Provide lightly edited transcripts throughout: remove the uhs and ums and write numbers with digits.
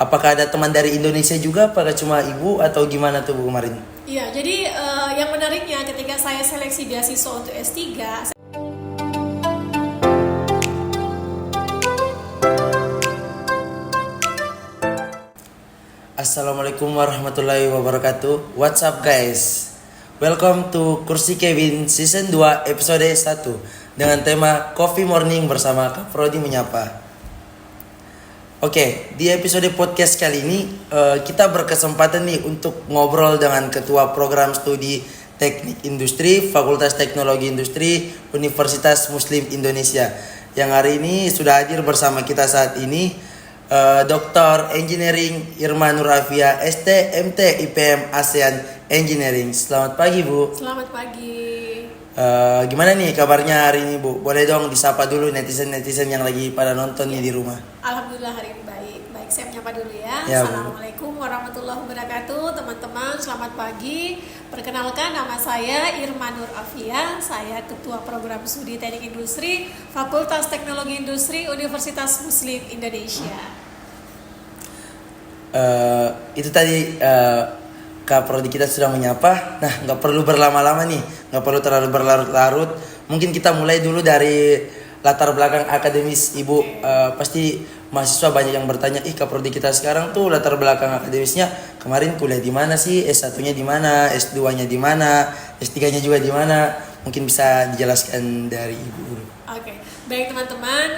Apakah ada teman dari Indonesia juga? Apakah cuma ibu atau gimana tuh Bu kemarin? Iya, jadi yang menariknya ketika saya seleksi beasiswa untuk S3, Assalamualaikum warahmatullahi wabarakatuh. What's up guys? Welcome to Kursi Kevin Season 2 episode 1 dengan tema Coffee Morning bersama Kak Prodi Menyapa. Oke, di episode podcast kali ini kita berkesempatan nih untuk ngobrol dengan Ketua Program Studi Teknik Industri Fakultas Teknologi Industri Universitas Muslim Indonesia yang hari ini sudah hadir bersama kita saat ini. Dr. Engineering Irma Nur Afia, ST, MT, IPM, ASEAN Engineering. Selamat pagi Bu. selamat pagi. Gimana nih kabarnya hari ini Bu? Boleh dong disapa dulu netizen-netizen yang lagi pada nonton nih di rumah. Alhamdulillah hari ini baik. Baik, saya menyapa dulu ya. Ya, Bu. Assalamualaikum warahmatullahi wabarakatuh. Teman-teman, selamat pagi. Perkenalkan, nama saya Irma Nur Afia. Saya Ketua Program Studi Teknik Industri Fakultas Teknologi Industri Universitas Muslim Indonesia. Itu tadi Kak Prodi kita sudah menyapa. Nah, nggak perlu berlama-lama nih, nggak perlu terlalu berlarut-larut. Mungkin kita mulai dulu dari latar belakang akademis Ibu. Pasti mahasiswa banyak yang bertanya, Kak Prodi kita sekarang tuh latar belakang akademisnya kemarin kuliah di mana sih? S1-nya di mana? S2-nya di mana? S3-nya juga di mana? Mungkin bisa dijelaskan dari Ibu dulu. Oke, baik teman-teman,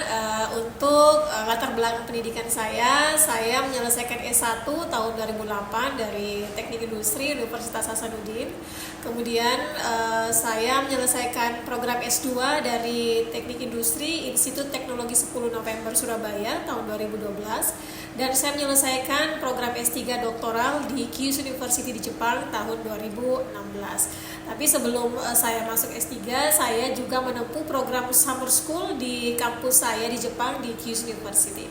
untuk latar belakang pendidikan saya menyelesaikan S1 tahun 2008 dari Teknik Industri Universitas Hasanuddin. Kemudian saya menyelesaikan program S2 dari Teknik Industri Institut Teknologi 10 November Surabaya tahun 2012. Dan saya menyelesaikan program S3 doktoral di Kyushu University di Jepang tahun 2016. Tapi sebelum saya masuk S3, saya juga menempuh program summer school di kampus saya di Jepang di Kyushu University.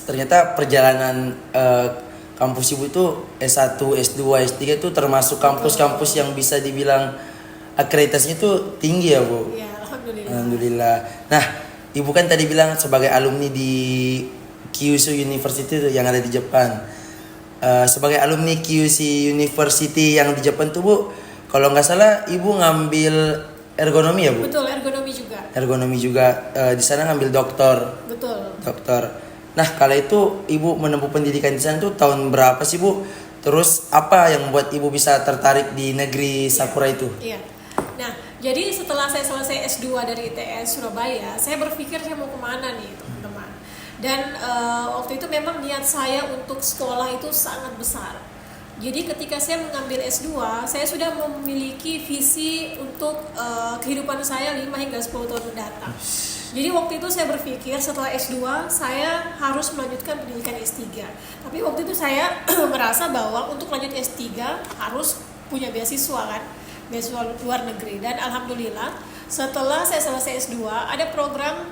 Ternyata perjalanan kampus Ibu itu S1, S2, S3 itu termasuk kampus-kampus yang bisa dibilang akreditasinya itu tinggi ya Bu? Ya, alhamdulillah. Alhamdulillah. Nah, Ibu kan tadi bilang sebagai alumni di Kyushu University itu yang ada di Jepang. Sebagai alumni Kyushu University yang di Jepang tuh Bu, kalau nggak salah Ibu ngambil ergonomi ya Bu? Betul, ergonomi juga. Ergonomi juga. Di sana ngambil doktor. Betul. Dokter. Nah, kalau itu Ibu menempuh pendidikan di sana tuh tahun berapa sih Bu? Terus apa yang membuat Ibu bisa tertarik di negeri Sakura itu? Iya. Nah, jadi setelah saya selesai S2 dari ITS Surabaya, saya berpikir saya mau kemana nih teman-teman. Dan waktu itu memang niat saya untuk sekolah itu sangat besar. Jadi ketika saya mengambil S2, saya sudah memiliki visi untuk kehidupan saya 5 hingga 10 tahun mendatang. Jadi waktu itu saya berpikir setelah S2 saya harus melanjutkan pendidikan S3. Tapi waktu itu saya merasa bahwa untuk lanjut S3 harus punya beasiswa kan, beasiswa luar negeri. Dan alhamdulillah setelah saya selesai S2 ada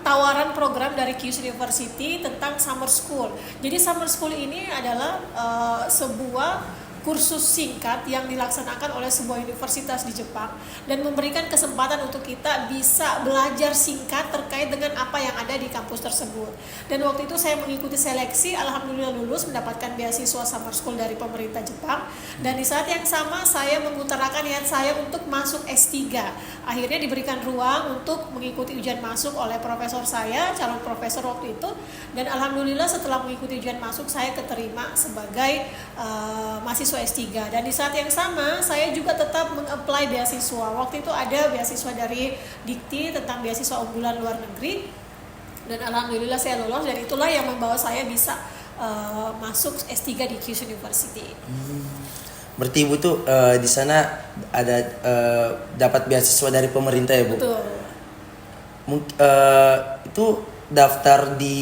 tawaran program dari Kyushu University tentang summer school. Jadi summer school ini adalah sebuah kursus singkat yang dilaksanakan oleh sebuah universitas di Jepang dan memberikan kesempatan untuk kita bisa belajar singkat terkait dengan apa yang ada di kampus tersebut. Dan waktu itu saya mengikuti seleksi, alhamdulillah lulus mendapatkan beasiswa summer school dari pemerintah Jepang. Dan di saat yang sama saya mengutarakan niat saya untuk masuk S3. Akhirnya diberikan ruang untuk mengikuti ujian masuk oleh profesor saya, calon profesor waktu itu. Dan alhamdulillah setelah mengikuti ujian masuk saya keterima sebagai mahasiswa S3. Dan di saat yang sama saya juga tetap meng-apply beasiswa. Waktu itu ada beasiswa dari Dikti tentang beasiswa unggulan luar negeri. Dan alhamdulillah saya lolos dan itulah yang membawa saya bisa masuk S3 di Kyushu University. Berarti Ibu tuh di sana ada dapat beasiswa dari pemerintah ya Bu? Betul. Itu daftar di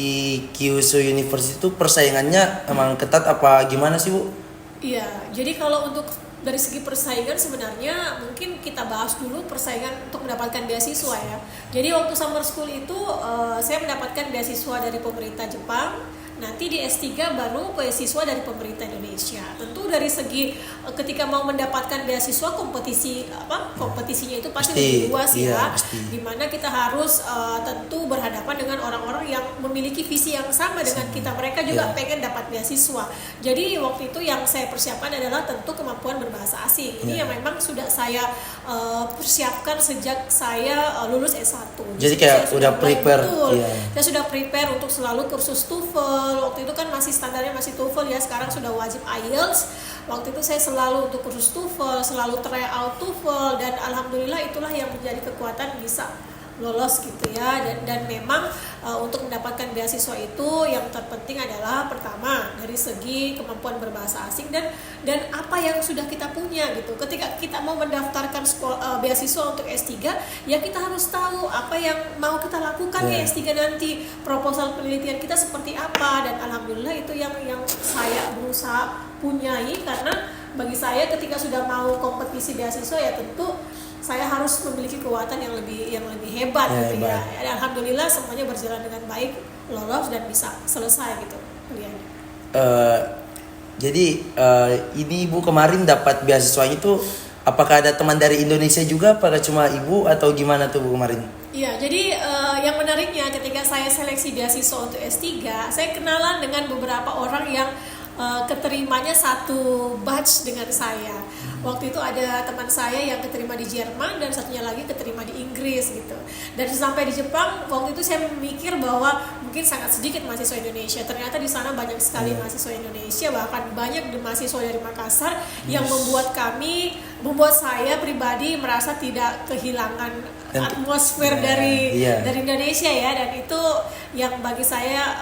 Kyushu University itu persaingannya emang ketat apa gimana sih Bu? Iya, jadi kalau untuk dari segi persaingan sebenarnya mungkin kita bahas dulu persaingan untuk mendapatkan beasiswa ya. Jadi waktu summer school itu saya mendapatkan beasiswa dari pemerintah Jepang. Nanti nanti di S3 baru beasiswa dari pemerintah Indonesia. Tentu dari segi ketika mau mendapatkan beasiswa kompetisinya itu pasti lebih luas ya. Dimana kita harus tentu berhadapan dengan orang-orang yang memiliki visi yang sama dengan kita. Mereka juga pengen dapat beasiswa. Jadi waktu itu yang saya persiapkan adalah tentu kemampuan berbahasa asing. Ini yang memang sudah saya persiapkan sejak saya lulus S1. Jadi kayak udah prepare. Saya sudah prepare untuk selalu kursus TOEFL. Waktu itu kan masih standarnya masih TOEFL ya, sekarang sudah wajib IELTS. Waktu itu saya selalu untuk kursus TOEFL, selalu try out TOEFL, dan alhamdulillah itulah yang menjadi kekuatan bisa lolos gitu ya. Dan memang untuk mendapatkan beasiswa itu yang terpenting adalah pertama dari segi kemampuan berbahasa asing dan apa yang sudah kita punya gitu. Ketika kita mau mendaftarkan beasiswa untuk S3, ya kita harus tahu apa yang mau kita lakukan di S3 nanti, proposal penelitian kita seperti apa, dan alhamdulillah itu yang saya berusaha punyai. Karena bagi saya ketika sudah mau kompetisi beasiswa ya tentu saya harus memiliki kekuatan yang lebih hebat gitu ya. Alhamdulillah semuanya berjalan dengan baik, lolos dan bisa selesai gitu kuliahnya. Jadi ini Ibu kemarin dapat beasiswa itu, apakah ada teman dari Indonesia juga, apakah cuma Ibu atau gimana tuh Bu kemarin? Iya, jadi yang menariknya ketika saya seleksi beasiswa untuk S3, saya kenalan dengan beberapa orang yang keterimanya satu batch dengan saya. Waktu itu ada teman saya yang keterima di Jerman dan satunya lagi keterima di Inggris gitu. Dan sampai di Jepang, waktu itu saya memikir bahwa mungkin sangat sedikit mahasiswa Indonesia. Ternyata di sana banyak sekali mahasiswa Indonesia, bahkan banyak mahasiswa dari Makassar yang membuat saya pribadi merasa tidak kehilangan atmosfer dari Indonesia ya. Dan itu yang bagi saya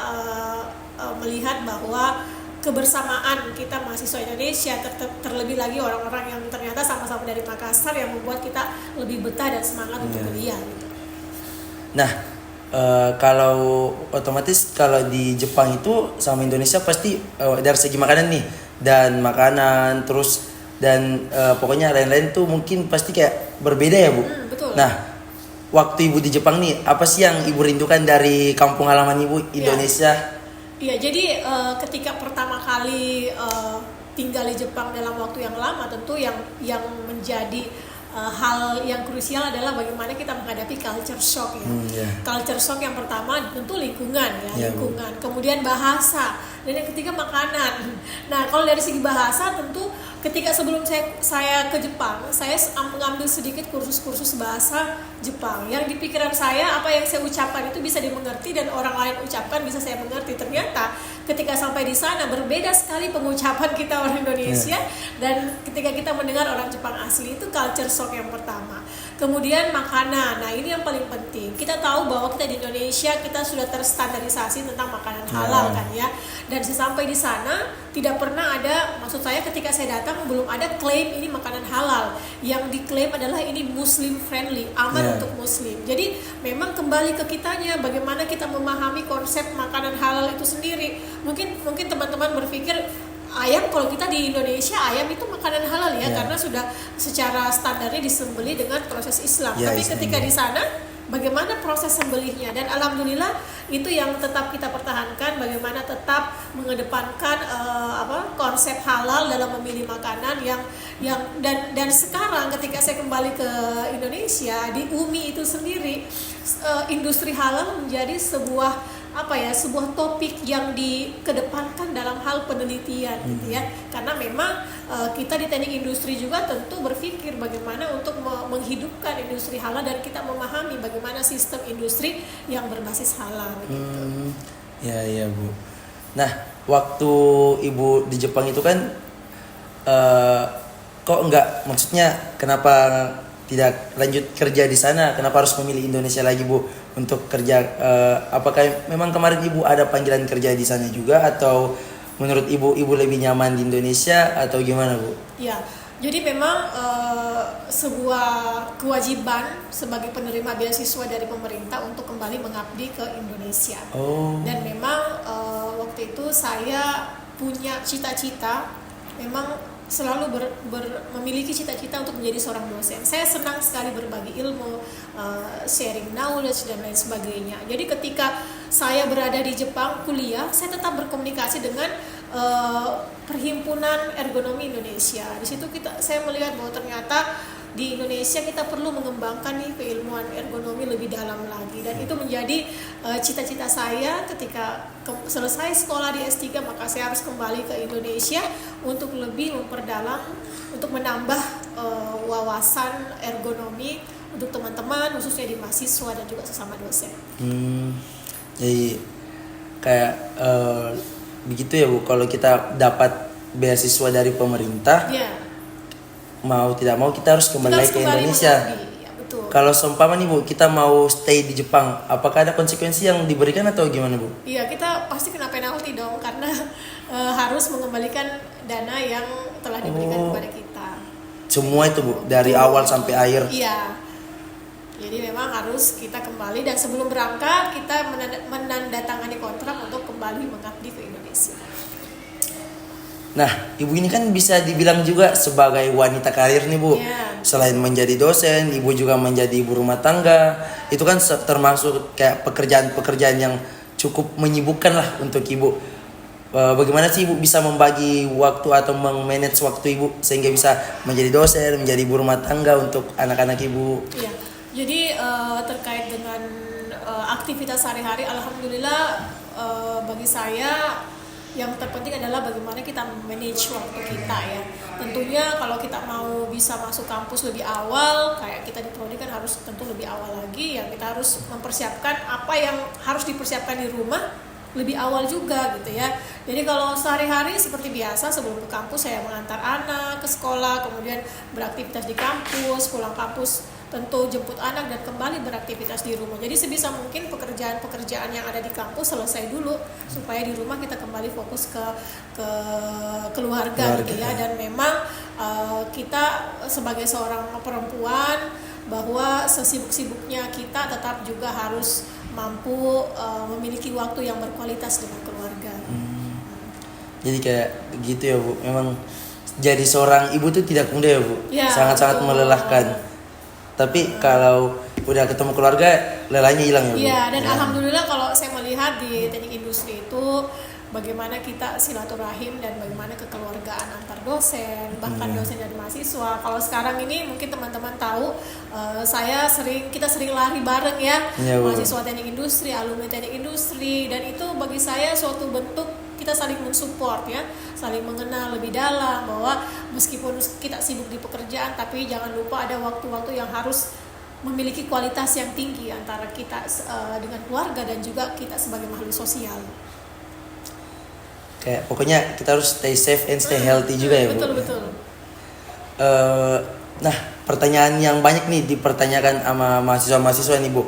melihat bahwa kebersamaan kita mahasiswa Indonesia, terlebih lagi orang-orang yang ternyata sama-sama dari Makassar, yang membuat kita lebih betah dan semangat untuk kuliah gitu. Nah, kalau otomatis kalau di Jepang itu sama Indonesia pasti dari segi makanan nih, dan makanan terus dan pokoknya lain-lain tuh mungkin pasti kayak berbeda ya Bu. Betul. Nah, waktu Ibu di Jepang nih, apa sih yang Ibu rindukan dari kampung halaman Ibu Indonesia? Iya, jadi ketika pertama kali tinggal di Jepang dalam waktu yang lama, tentu yang menjadi hal yang krusial adalah bagaimana kita menghadapi culture shock ya. Culture shock yang pertama tentu lingkungan ya, lingkungan. Kemudian bahasa, dan yang ketiga makanan. Nah, kalau dari segi bahasa tentu ketika sebelum saya ke Jepang, saya mengambil sedikit kursus-kursus bahasa Jepang. Yang di pikiran saya apa yang saya ucapkan itu bisa dimengerti dan orang lain ucapkan bisa saya mengerti. Ternyata ketika sampai di sana berbeda sekali pengucapan kita orang Indonesia dan ketika kita mendengar orang Jepang asli, itu culture shock yang pertama. Kemudian makanan. Nah, ini yang paling penting. Kita tahu bahwa kita di Indonesia kita sudah terstandarisasi tentang makanan halal kan ya. Dan sesampai di sana tidak pernah ada, maksud saya ketika saya datang belum ada klaim ini makanan halal. Yang diklaim adalah ini Muslim friendly, aman untuk Muslim. Jadi memang kembali ke kitanya, bagaimana kita memahami konsep makanan halal itu sendiri. Mungkin teman-teman berpikir ayam, kalau kita di Indonesia ayam itu makanan halal ya, karena sudah secara standarnya disembelih dengan proses Islam. Tapi ketika di sana bagaimana proses sembelihnya, dan alhamdulillah itu yang tetap kita pertahankan, bagaimana tetap mengedepankan konsep halal dalam memilih makanan dan sekarang ketika saya kembali ke Indonesia, di UMI itu sendiri industri halal menjadi sebuah topik yang dikedepankan dalam hal penelitian gitu ya. Karena memang kita di teknik industri juga tentu berpikir bagaimana untuk menghidupkan industri halal dan kita memahami bagaimana sistem industri yang berbasis halal gitu. Ya Bu. Nah, waktu Ibu di Jepang itu kan kok enggak, maksudnya kenapa tidak lanjut kerja di sana? Kenapa harus memilih Indonesia lagi Bu untuk kerja? Apakah memang kemarin Ibu ada panggilan kerja di sana juga, atau menurut Ibu lebih nyaman di Indonesia atau gimana Bu? Ya, jadi memang sebuah kewajiban sebagai penerima beasiswa dari pemerintah untuk kembali mengabdi ke Indonesia. Dan memang waktu itu saya punya cita-cita, memang selalu memiliki cita-cita untuk menjadi seorang dosen. Saya senang sekali berbagi ilmu, sharing knowledge dan lain sebagainya. Jadi ketika saya berada di Jepang kuliah, saya tetap berkomunikasi dengan Perhimpunan Ergonomi Indonesia. Di situ saya melihat bahwa ternyata di Indonesia kita perlu mengembangkan nih keilmuan ergonomi lebih dalam lagi, dan itu menjadi cita-cita saya ketika selesai sekolah di S3, maka saya harus kembali ke Indonesia untuk lebih memperdalam, untuk menambah wawasan ergonomi untuk teman-teman, khususnya di mahasiswa dan juga sesama dosen. Jadi kayak begitu ya Bu, kalau kita dapat beasiswa dari pemerintah, mau tidak mau kita harus kembali lagi ke Indonesia. Ya, betul. Kalau seumpama nih Bu, kita mau stay di Jepang, apakah ada konsekuensi yang diberikan atau gimana Bu? Iya, kita pasti kena penalti dong, karena harus mengembalikan dana yang telah diberikan kepada kita. Semua itu Bu, dari awal sampai akhir. Iya. Jadi memang harus kita kembali, dan sebelum berangkat kita menandatangani kontrak untuk kembali mengabdi ke Indonesia. Nah, Ibu ini kan bisa dibilang juga sebagai wanita karir nih Bu. Selain menjadi dosen, Ibu juga menjadi ibu rumah tangga. Itu kan termasuk kayak pekerjaan-pekerjaan yang cukup menyibukkan lah untuk Ibu. Bagaimana sih Ibu bisa membagi waktu atau meng-manage waktu Ibu sehingga bisa menjadi dosen, menjadi ibu rumah tangga untuk anak-anak Ibu? Iya. Jadi terkait dengan aktivitas sehari-hari, alhamdulillah bagi saya yang terpenting adalah bagaimana kita manage waktu kita ya. Tentunya kalau kita mau bisa masuk kampus lebih awal, kayak kita di prodi kan harus tentu lebih awal lagi ya, kita harus mempersiapkan apa yang harus dipersiapkan di rumah lebih awal juga gitu ya. Jadi kalau sehari-hari seperti biasa, sebelum ke kampus saya mengantar anak ke sekolah, kemudian beraktivitas di kampus, pulang kampus tentu jemput anak dan kembali beraktivitas di rumah. Jadi sebisa mungkin pekerjaan-pekerjaan yang ada di kampus selesai dulu supaya di rumah kita kembali fokus ke keluarga gitu ya. Dan memang kita sebagai seorang perempuan, bahwa sesibuk-sibuknya kita tetap juga harus mampu memiliki waktu yang berkualitas dengan keluarga. Jadi kayak gitu ya Bu. Memang jadi seorang ibu tuh tidak mudah ya Bu. Ya, sangat-sangat melelahkan. Tapi kalau udah ketemu keluarga, lelahnya hilang ya Bu. Iya, dan alhamdulillah kalau saya melihat di teknik industri itu bagaimana kita silaturahim dan bagaimana kekeluargaan antar dosen, bahkan dosen dan mahasiswa. Kalau sekarang ini mungkin teman-teman tahu, kita sering lari bareng ya, mahasiswa teknik industri, alumni teknik industri, dan itu bagi saya suatu bentuk kita saling mensupport ya, saling mengenal lebih dalam, bahwa meskipun kita sibuk di pekerjaan, tapi jangan lupa ada waktu-waktu yang harus memiliki kualitas yang tinggi antara kita dengan keluarga dan juga kita sebagai makhluk sosial. Kayak pokoknya kita harus stay safe and stay healthy juga ya Bu. Betul. Nah, pertanyaan yang banyak nih dipertanyakan sama mahasiswa-mahasiswa nih Bu.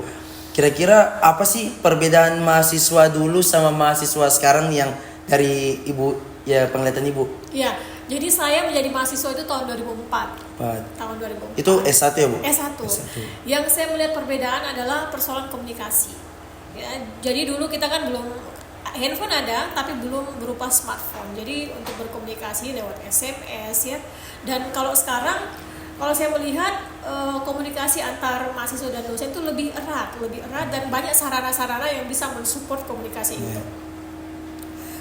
Kira-kira apa sih perbedaan mahasiswa dulu sama mahasiswa sekarang yang dari Ibu ya, penglihatan Ibu? Iya, jadi saya menjadi mahasiswa itu tahun 2004. Tahun 2004. Itu S1 ya Bu? S1. Yang saya melihat perbedaan adalah persoalan komunikasi. Ya, jadi dulu kita kan belum, handphone ada tapi belum berupa smartphone. Jadi untuk berkomunikasi lewat SMS ya. Dan kalau sekarang, kalau saya melihat komunikasi antar mahasiswa dan dosen itu lebih erat dan banyak sarana-sarana yang bisa mensupport komunikasi itu.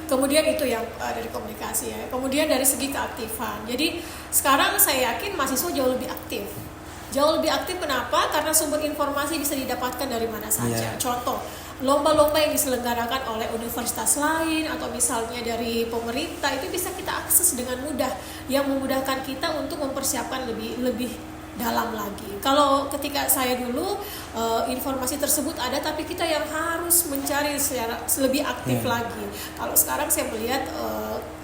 Kemudian itu yang dari komunikasi ya. Kemudian dari segi keaktifan. Jadi sekarang saya yakin mahasiswa jauh lebih aktif. Jauh lebih aktif kenapa? Karena sumber informasi bisa didapatkan dari mana saja. Contoh, lomba-lomba yang diselenggarakan oleh universitas lain atau misalnya dari pemerintah itu bisa kita akses dengan mudah, yang memudahkan kita untuk mempersiapkan lebih dalam lagi. Kalau ketika saya dulu informasi tersebut ada, tapi kita yang harus mencari secara lebih aktif lagi. Kalau sekarang saya melihat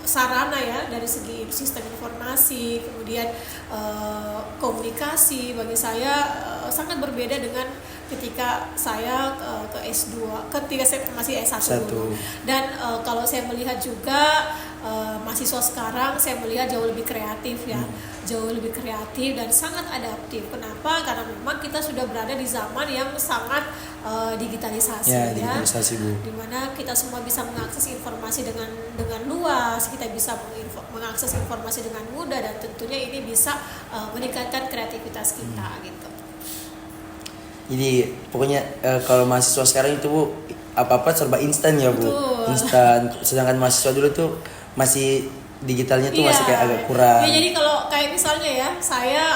sarana ya, dari segi sistem informasi, kemudian komunikasi bagi saya sangat berbeda dengan ketika saya ke S2, ketika saya masih S1 dulu. Dan kalau saya melihat juga mahasiswa sekarang, saya melihat jauh lebih kreatif ya, jauh lebih kreatif dan sangat adaptif. Kenapa? Karena memang kita sudah berada di zaman yang sangat digitalisasi ya, digitalisasi, Bu. Dimana kita semua bisa mengakses informasi dengan luas, kita bisa mengakses informasi dengan mudah, dan tentunya ini bisa meningkatkan kreativitas kita gitu. Jadi pokoknya kalau mahasiswa sekarang itu Bu, apa-apa serba instan ya Bu. Betul. Instan. Sedangkan mahasiswa dulu tuh masih digitalnya tuh masih kayak agak kurang. Iya, jadi kalau kayak misalnya ya, saya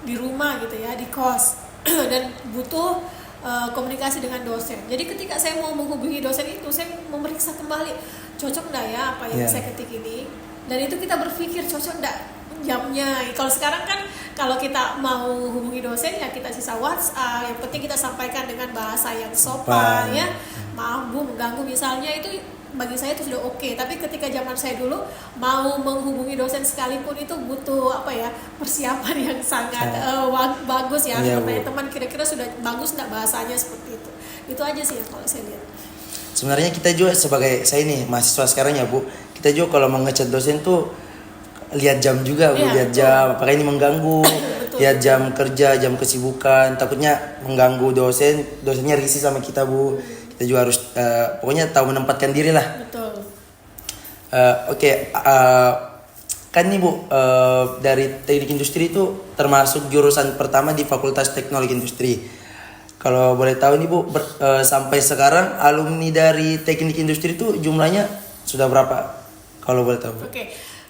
di rumah gitu ya, di kos dan butuh komunikasi dengan dosen. Jadi ketika saya mau menghubungi dosen itu, saya memeriksa kembali cocok nggak ya apa yang saya ketik ini. Dan itu kita berpikir cocok nggak jamnya. Kalau sekarang kan kalau kita mau hubungi dosen ya kita sisa WhatsApp. Yang penting kita sampaikan dengan bahasa yang sopan ya. Maaf Bu mengganggu misalnya, itu bagi saya itu sudah oke. Tapi ketika zaman saya dulu mau menghubungi dosen sekalipun itu butuh apa ya, persiapan yang sangat bagus ya. Supaya teman kira-kira sudah bagus nggak bahasanya seperti itu. Itu aja sih yang kalau saya lihat. Sebenarnya kita juga sebagai saya nih mahasiswa sekarang ya Bu, kita juga kalau mau ngechat dosen tuh lihat jam juga Bu, lihat jam apakah ini mengganggu. Lihat jam kerja, jam kesibukan, takutnya mengganggu dosennya risih sama kita Bu. Kita juga harus pokoknya tahu menempatkan diri lah. Betul. Kan nih Bu, dari teknik industri itu termasuk jurusan pertama di Fakultas Teknologi Industri. Kalau boleh tahu nih Bu, sampai sekarang alumni dari teknik industri itu jumlahnya sudah berapa? Kalau boleh tahu Bu.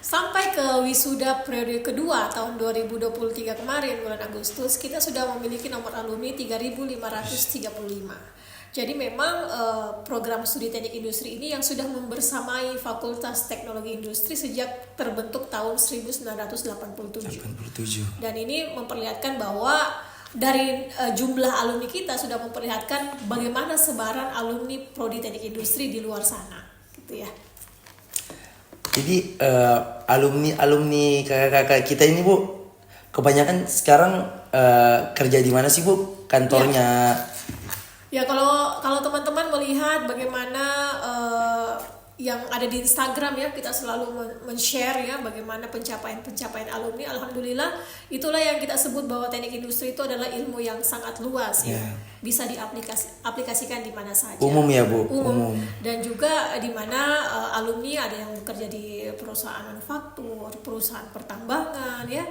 Sampai ke wisuda periode kedua tahun 2023 kemarin bulan Agustus, kita sudah memiliki nomor alumni 3.535. Jadi memang program studi teknik industri ini yang sudah membersamai Fakultas Teknologi Industri sejak terbentuk tahun 1987. Dan ini memperlihatkan bahwa dari jumlah alumni kita sudah memperlihatkan bagaimana sebaran alumni prodi teknik industri di luar sana, gitu ya. Jadi alumni kakak-kakak kita ini Bu, kebanyakan sekarang kerja di mana sih Bu kantornya? Ya kalau teman-teman melihat bagaimana yang ada di Instagram ya, kita selalu men-share ya bagaimana pencapaian alumni. Alhamdulillah, itulah yang kita sebut bahwa teknik industri itu adalah ilmu yang sangat luas ya. Bisa diaplikasikan di mana saja. Umum ya Bu. Umum. Dan juga di mana alumni ada yang bekerja di perusahaan manufaktur, perusahaan pertambangan ya.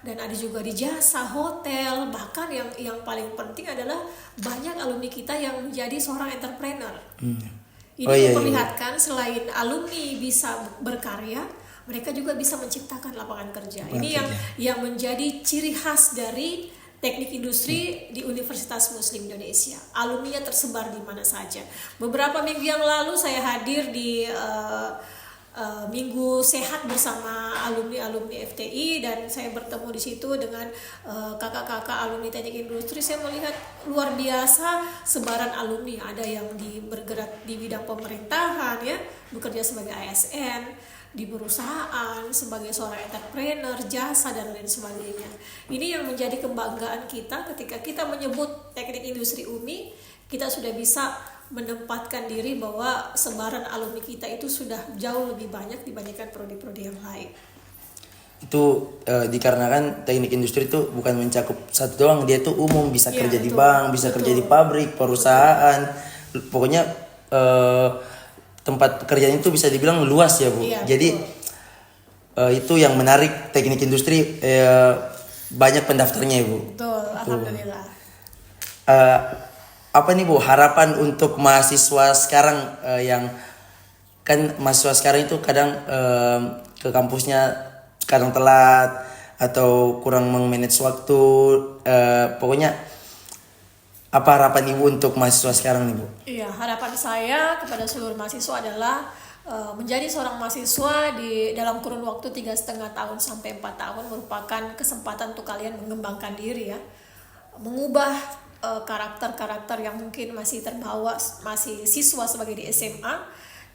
Dan ada juga di jasa, hotel, bahkan yang paling penting adalah banyak alumni kita yang menjadi seorang entrepreneur. Ini memperlihatkan selain alumni bisa berkarya, mereka juga bisa menciptakan lapangan kerja. Ini yang menjadi ciri khas dari teknik industri di Universitas Muslim Indonesia. Alumninya tersebar di mana saja. Beberapa minggu yang lalu saya hadir di Minggu Sehat bersama alumni FTI, dan saya bertemu di situ dengan kakak-kakak alumni teknik industri. Saya melihat luar biasa sebaran alumni. Ada yang bergerak di bidang pemerintahan ya, bekerja sebagai ASN, di perusahaan, sebagai seorang entrepreneur, jasa dan lain sebagainya. Ini yang menjadi kebanggaan kita ketika kita menyebut teknik industri UMI, kita sudah bisa menempatkan diri bahwa sebaran alumni kita itu sudah jauh lebih banyak dibandingkan prodi-prodi yang lain. Itu dikarenakan teknik industri itu bukan mencakup satu doang, dia itu umum, bisa kerja di bank, bisa kerja di pabrik, perusahaan, pokoknya tempat pekerjaan itu bisa dibilang luas ya Bu. Jadi itu yang menarik teknik industri, banyak pendaftarnya ya Bu. Betul, alhamdulillah. Apa nih Bu harapan untuk mahasiswa sekarang, yang kan mahasiswa sekarang itu kadang ke kampusnya kadang telat atau kurang memanage waktu, pokoknya apa harapan Ibu untuk mahasiswa sekarang nih Bu? Iya, harapan saya kepada seluruh mahasiswa adalah menjadi seorang mahasiswa di dalam kurun waktu 3,5 tahun sampai 4 tahun merupakan kesempatan untuk kalian mengembangkan diri ya, mengubah karakter-karakter yang mungkin masih terbawa, masih siswa sebagai di SMA.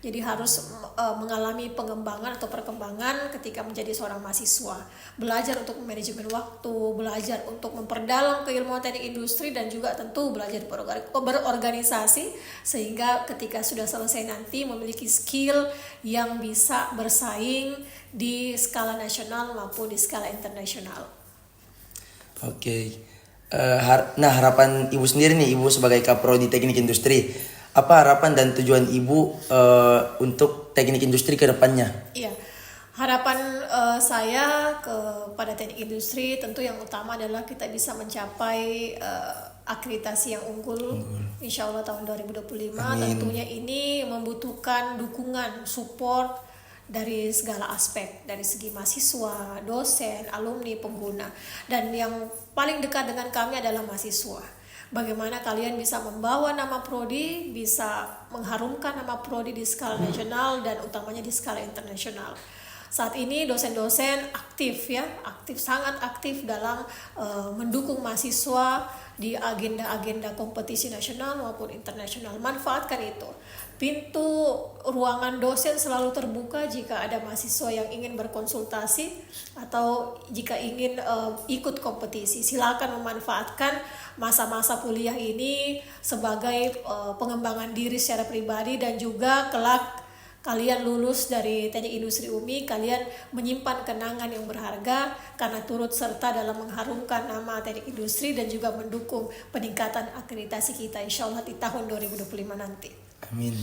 Jadi harus mengalami pengembangan atau perkembangan ketika menjadi seorang mahasiswa. Belajar untuk manajemen waktu, belajar untuk memperdalam keilmuan teknik industri, dan juga tentu belajar berorganisasi sehingga ketika sudah selesai nanti memiliki skill yang bisa bersaing di skala nasional maupun di skala internasional. Oke. Nah, harapan Ibu sendiri nih, Ibu sebagai Kaprodi Teknik Industri, apa harapan dan tujuan Ibu untuk teknik industri ke depannya? Iya, harapan saya kepada teknik industri tentu yang utama adalah kita bisa mencapai akreditasi yang unggul. Insya Allah tahun 2025. Amin. Tentunya ini membutuhkan dukungan, support dari segala aspek, dari segi mahasiswa, dosen, alumni, pengguna. Dan yang paling dekat dengan kami adalah mahasiswa. Bagaimana kalian bisa membawa nama prodi, bisa mengharumkan nama prodi di skala nasional dan utamanya di skala internasional. Saat ini dosen-dosen aktif ya, sangat aktif dalam mendukung mahasiswa di agenda-agenda kompetisi nasional maupun internasional. Manfaatkan itu. Pintu ruangan dosen selalu terbuka jika ada mahasiswa yang ingin berkonsultasi atau jika ingin ikut kompetisi. Silakan memanfaatkan masa-masa kuliah ini sebagai pengembangan diri secara pribadi, dan juga kelak kalian lulus dari Teknik Industri UMI, kalian menyimpan kenangan yang berharga karena turut serta dalam mengharumkan nama Teknik Industri dan juga mendukung peningkatan akreditasi kita insya Allah di tahun 2025 nanti. Amin.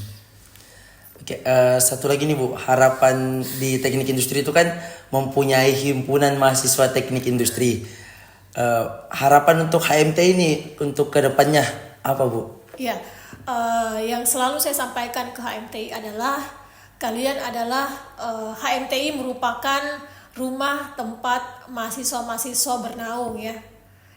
Oke, satu lagi nih Bu, harapan di Teknik Industri itu kan mempunyai himpunan mahasiswa Teknik Industri. Harapan untuk HMT ini untuk kedepannya apa Bu? Ya, yang selalu saya sampaikan ke HMTI adalah kalian adalah HMTI merupakan rumah tempat mahasiswa-mahasiswa bernaung ya.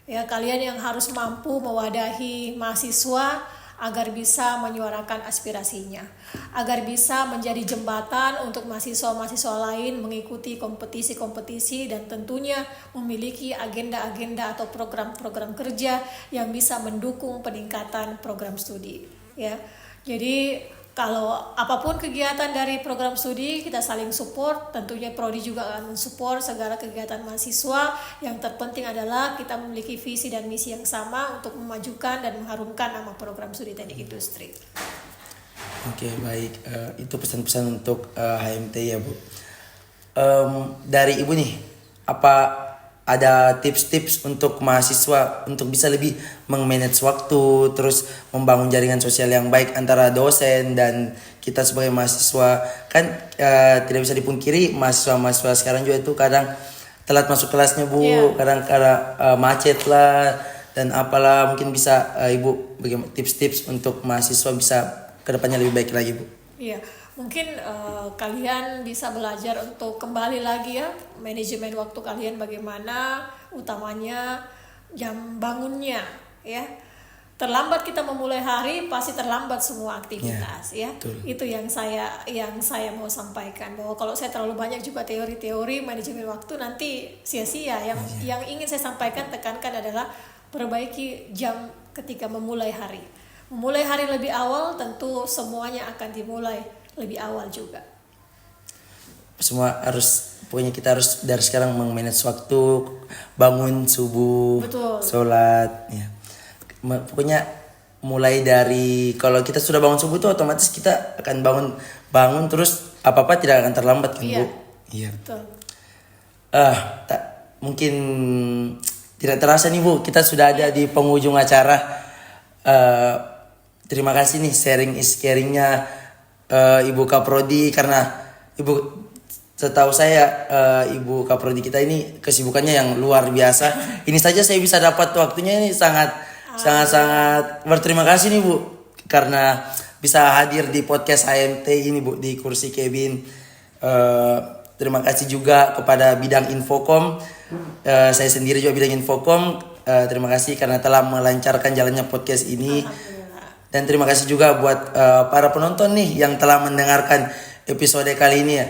Ya, kalian yang harus mampu mewadahi mahasiswa agar bisa menyuarakan aspirasinya, agar bisa menjadi jembatan untuk mahasiswa-mahasiswa lain mengikuti kompetisi-kompetisi dan tentunya memiliki agenda-agenda atau program-program kerja yang bisa mendukung peningkatan program studi ya. Jadi kalau apapun kegiatan dari program studi kita saling support, tentunya prodi juga akan mensupport segala kegiatan mahasiswa. Yang terpenting adalah kita memiliki visi dan misi yang sama untuk memajukan dan mengharumkan nama program studi Teknik Industri. Oke, baik. Itu pesan-pesan untuk HMT ya Bu. Dari Ibu nih, apa ada tips-tips untuk mahasiswa untuk bisa lebih meng-manage waktu, terus membangun jaringan sosial yang baik antara dosen dan kita sebagai mahasiswa? Kan tidak bisa dipungkiri mahasiswa-mahasiswa sekarang juga itu kadang telat masuk kelasnya Bu, kadang-kadang macet lah dan apalah. Mungkin bisa Ibu bagaimana tips-tips untuk mahasiswa bisa kedepannya lebih baik lagi Bu? Iya. Mungkin kalian bisa belajar untuk kembali lagi ya manajemen waktu kalian bagaimana, utamanya jam bangunnya ya. Terlambat kita memulai hari pasti terlambat semua aktivitas ya. Itu yang saya mau sampaikan, bahwa kalau saya terlalu banyak juga teori-teori manajemen waktu nanti sia-sia. Yang ingin saya sampaikan, tekankan adalah perbaiki jam ketika memulai hari. Memulai hari lebih awal tentu semuanya akan dimulai lebih awal juga. Semua harus, pokoknya kita harus dari sekarang meng-manage waktu, bangun subuh, sholat ya. Pokoknya mulai dari, kalau kita sudah bangun subuh itu otomatis kita akan bangun terus apa-apa tidak akan terlambat kan Bu? Iya. Betul. Mungkin tidak terasa nih Bu, kita sudah ada di penghujung acara. Terima kasih nih sharing is caringnya Ibu Kaprodi, karena setahu saya Ibu Kaprodi kita ini kesibukannya yang luar biasa. Ini saja saya bisa dapat waktunya ini sangat berterima kasih nih Bu, karena bisa hadir di podcast HMT ini Bu di kursi Kevin. Terima kasih juga kepada bidang Infokom. Saya sendiri juga bidang Infokom. Terima kasih karena telah melancarkan jalannya podcast ini. Dan terima kasih juga buat para penonton nih yang telah mendengarkan episode kali ini ya.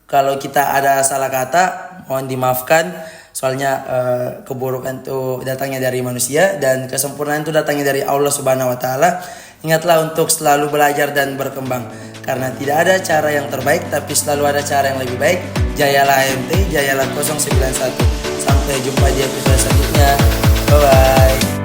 Kalau kita ada salah kata, mohon dimaafkan. Soalnya keburukan itu datangnya dari manusia dan kesempurnaan itu datangnya dari Allah Subhanahu wa taala. Ingatlah untuk selalu belajar dan berkembang, karena tidak ada cara yang terbaik tapi selalu ada cara yang lebih baik. Jayalah HMT, jayalah 091. Sampai jumpa di episode selanjutnya. Bye bye.